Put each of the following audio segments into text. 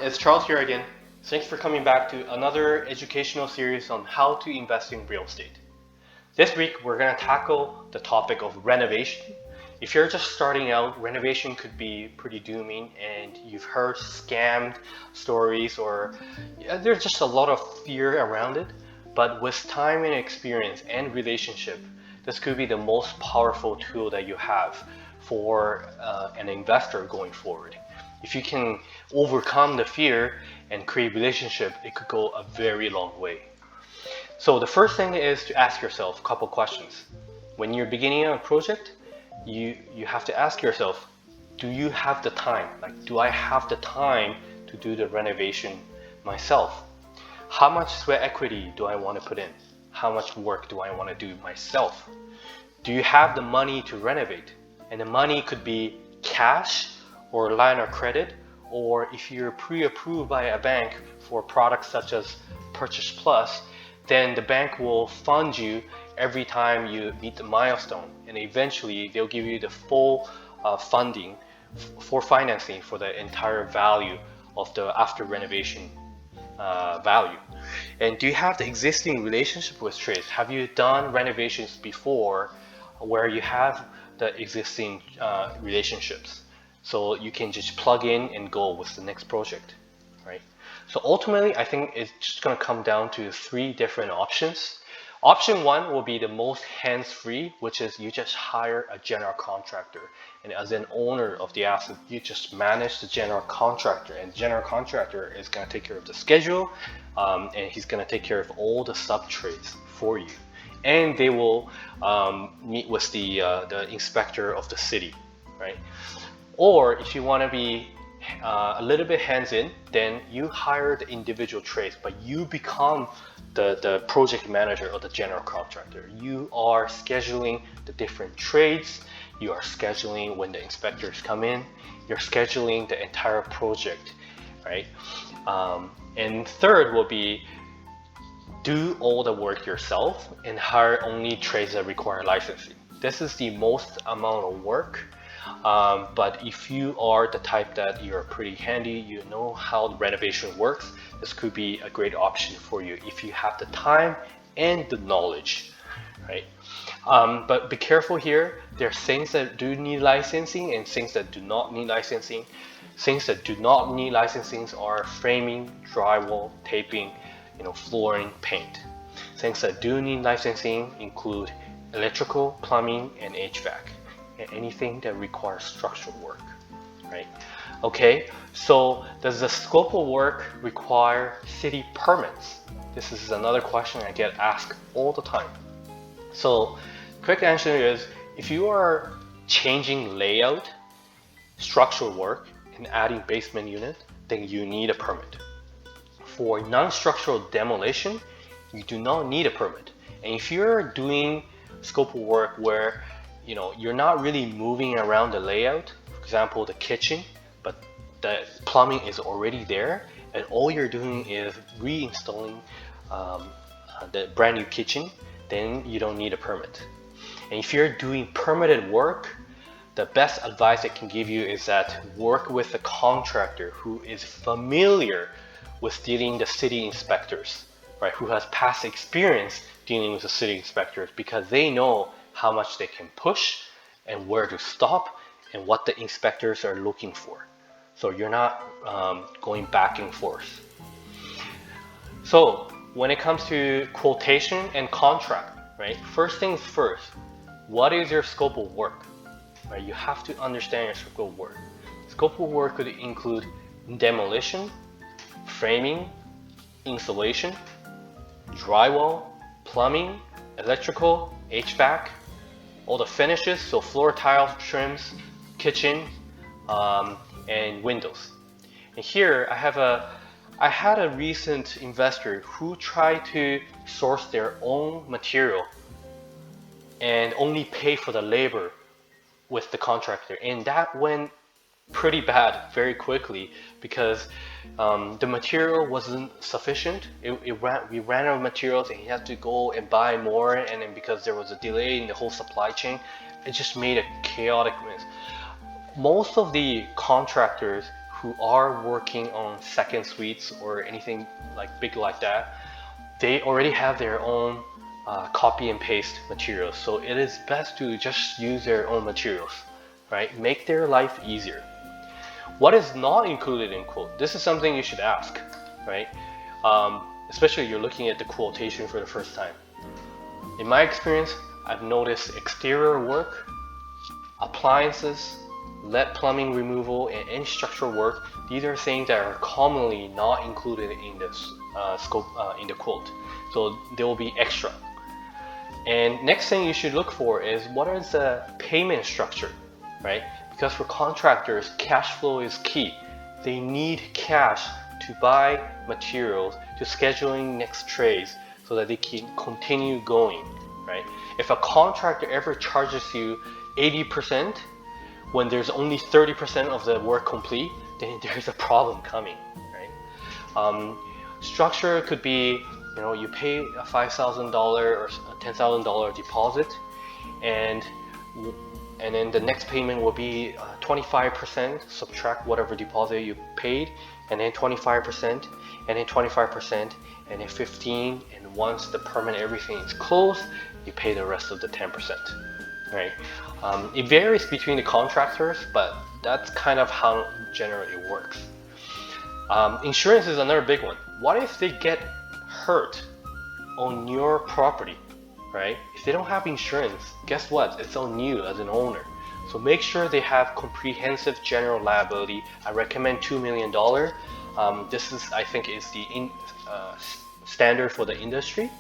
it's Charles here again. Thanks for coming back to another educational series on how to invest in real estate. This week we're going to tackle the topic of renovation. If you're just starting out, renovation could be pretty dooming and you've heard scammed stories or there's just a lot of fear around it. But with time and experience and relationship, this could be the most powerful tool that you have for an investor going forward. If you can overcome the fear and create relationship, it could go a very long way. So the first thing is to ask yourself a couple questions. When you're beginning a project, you have to ask yourself, do you have the time? Like, do I have the time to do the renovation myself? How much sweat equity do I want to put in? How much work do I want to do myself? Do you have the money to renovate? And the money could be cash or line of credit, or if you're pre-approved by a bank for products such as Purchase Plus, then the bank will fund you every time you meet the milestone, and eventually they'll give you the full funding for financing for the entire value of the after renovation value. And do you have the existing relationship with trades? Have you done renovations before where you have the existing relationships? So you can just plug in and go with the next project, right? So ultimately, I think it's just going to come down to three different options. Option one will be the most hands-free, which is you just hire a general contractor. And as an owner of the asset, you just manage the general contractor. And the general contractor is going to take care of the schedule, and he's going to take care of all the sub-trades for you. And they will meet with the inspector of the city, right? Or if you want to be a little bit hands-in, then you hire the individual trades, but you become the project manager or the general contractor. You are scheduling the different trades, you are scheduling when the inspectors come in, you're scheduling the entire project, right? And third will be do all the work yourself and hire only trades that require licensing. This is the most amount of work. But if you are the type that you're pretty handy, you know how the renovation works, this could be a great option for you if you have the time and the knowledge, right? But be careful here. There are things that do need licensing and things that do not need licensing. Things that do not need licensing are framing, drywall, taping, flooring, paint. Things that do need licensing include electrical, plumbing, and HVAC. Anything that requires structural work, right? Okay, so does the scope of work require city permits? This is another question I get asked all the time. So quick answer is, if you are changing layout, structural work, and adding basement unit, then you need a permit. For non-structural demolition, you do not need a permit. And if you're doing scope of work where you're not really moving around the layout, for example, the kitchen, but the plumbing is already there, and all you're doing is reinstalling the brand new kitchen, then you don't need a permit. And if you're doing permitted work, the best advice I can give you is that work with a contractor who is familiar with dealing the city inspectors, right? Who has past experience dealing with the city inspectors, because they know how much they can push and where to stop and what the inspectors are looking for. So you're not going back and forth. So when it comes to quotation and contract, right? First things first, what is your scope of work? Right? You have to understand your scope of work. Scope of work could include demolition, framing, insulation, drywall, plumbing, electrical, HVAC, all the finishes, so floor tiles, trims, kitchen, and windows. And here I had a recent investor who tried to source their own material and only pay for the labor with the contractor, and that went pretty bad very quickly because the material wasn't sufficient. We ran out of materials and he had to go and buy more, and then because there was a delay in the whole supply chain, it just made a chaotic mess. Most of the contractors who are working on second suites or anything like big like that, they already have their own copy and paste materials. So it is best to just use their own materials, right? Make their life easier. What is not included in quote? This is something you should ask, right? Especially you're looking at the quotation for the first time. In my experience, I've noticed exterior work, appliances, lead plumbing removal, and any structural work. These are things that are commonly not included in this scope in the quote. So they will be extra. And next thing you should look for is what is the payment structure, right? Because for contractors, cash flow is key. They need cash to buy materials, to scheduling next trades so that they can continue going, right? If a contractor ever charges you 80% when there's only 30% of the work complete, then there's a problem coming, right? Structure could be, you pay a $5,000 or $10,000 deposit, and then the next payment will be 25%, subtract whatever deposit you paid, and then 25%, and then 25%, and then 15%, and once the permit everything is closed, you pay the rest of the 10%, right? It varies between the contractors, but that's kind of how generally it works. Insurance is another big one. What if they get hurt on your property, right? If they don't have insurance, guess what? It's on you as an owner. So make sure they have comprehensive general liability. I recommend $2 million. This is, I think, is the standard for the industry.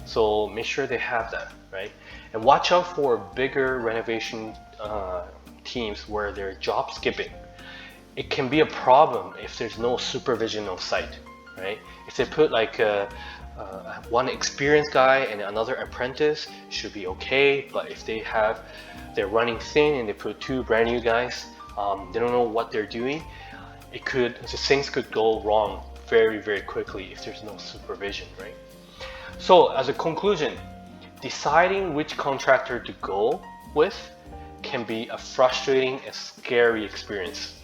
So make sure they have that, right? And watch out for bigger renovation teams where they're job skipping. It can be a problem if there's no supervision on site, right? If they put like one experienced guy and another apprentice, it should be okay. But if they're running thin and they put two brand new guys, they don't know what they're doing, things could go wrong very, very quickly if there's no supervision, right? So as a conclusion, deciding which contractor to go with can be a frustrating and scary experience.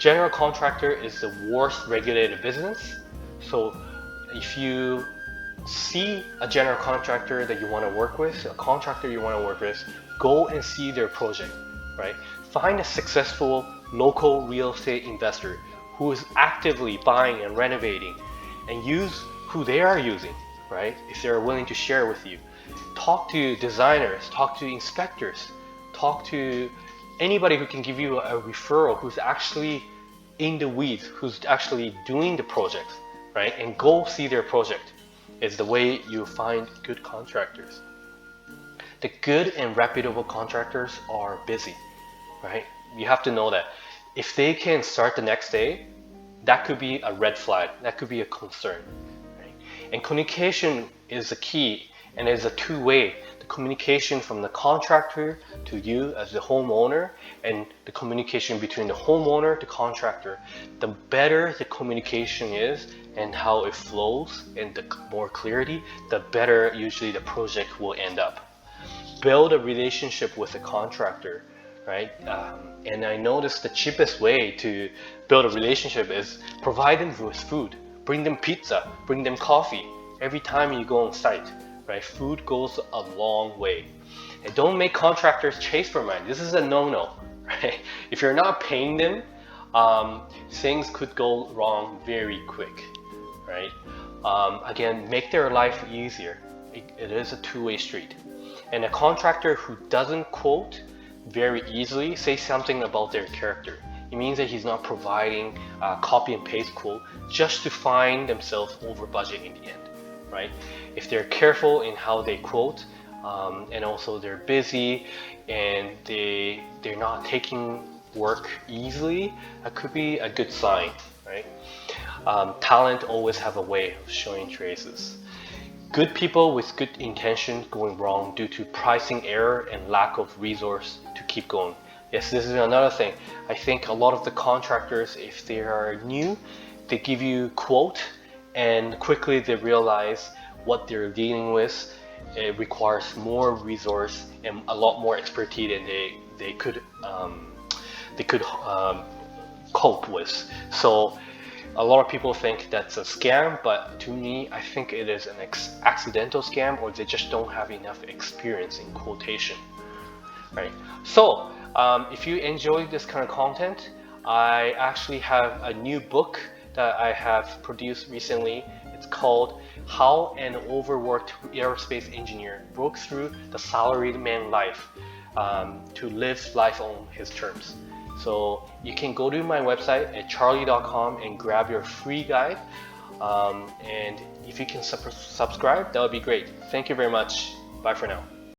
General contractor is the worst regulated business. So if you see a general contractor that you want to work with, a contractor you want to work with, go and see their project, right? Find a successful local real estate investor who is actively buying and renovating, and use who they are using, right? If they're willing to share with you. Talk to designers, talk to inspectors, talk to anybody who can give you a referral who's actually in the weeds, who's actually doing the project, right? And go see their project is the way you find good contractors. The good and reputable contractors are busy, right? You have to know that. If they can start the next day, that could be a red flag, that could be a concern, right? And communication is the key, and it's a two-way. The communication from the contractor to you as the homeowner, and the communication between the homeowner to contractor. The better the communication is and how it flows and the more clarity, the better usually the project will end up. Build a relationship with the contractor, right? And I noticed the cheapest way to build a relationship is provide them with food. Bring them pizza, bring them coffee every time you go on site, right? Food goes a long way. And don't make contractors chase for money. This is a no-no, right? If you're not paying them, things could go wrong very quick, right? Again, make their life easier. It is a two-way street. And a contractor who doesn't quote very easily, say something about their character. It means that he's not providing a copy and paste quote just to find themselves over budget in the end, right? If they're careful in how they quote, and also they're busy and they're not taking work easily, that could be a good sign, right? Talent always have a way of showing traces. Good people with good intentions going wrong due to pricing error and lack of resource to keep going. Yes, this is another thing. I think a lot of the contractors, if they are new, they give you quote and quickly they realize what they're dealing with. It requires more resource and a lot more expertise than they could cope with. So a lot of people think that's a scam, but to me, I think it is an accidental scam, or they just don't have enough experience in quotation, right? So if you enjoy this kind of content, I actually have a new book that I have produced recently. It's called How an Overworked Aerospace Engineer Broke Through the Salaried Man Life to Live Life on His Terms. So you can go to my website at charlie.com and grab your free guide. And if you can subscribe, that would be great. Thank you very much. Bye for now.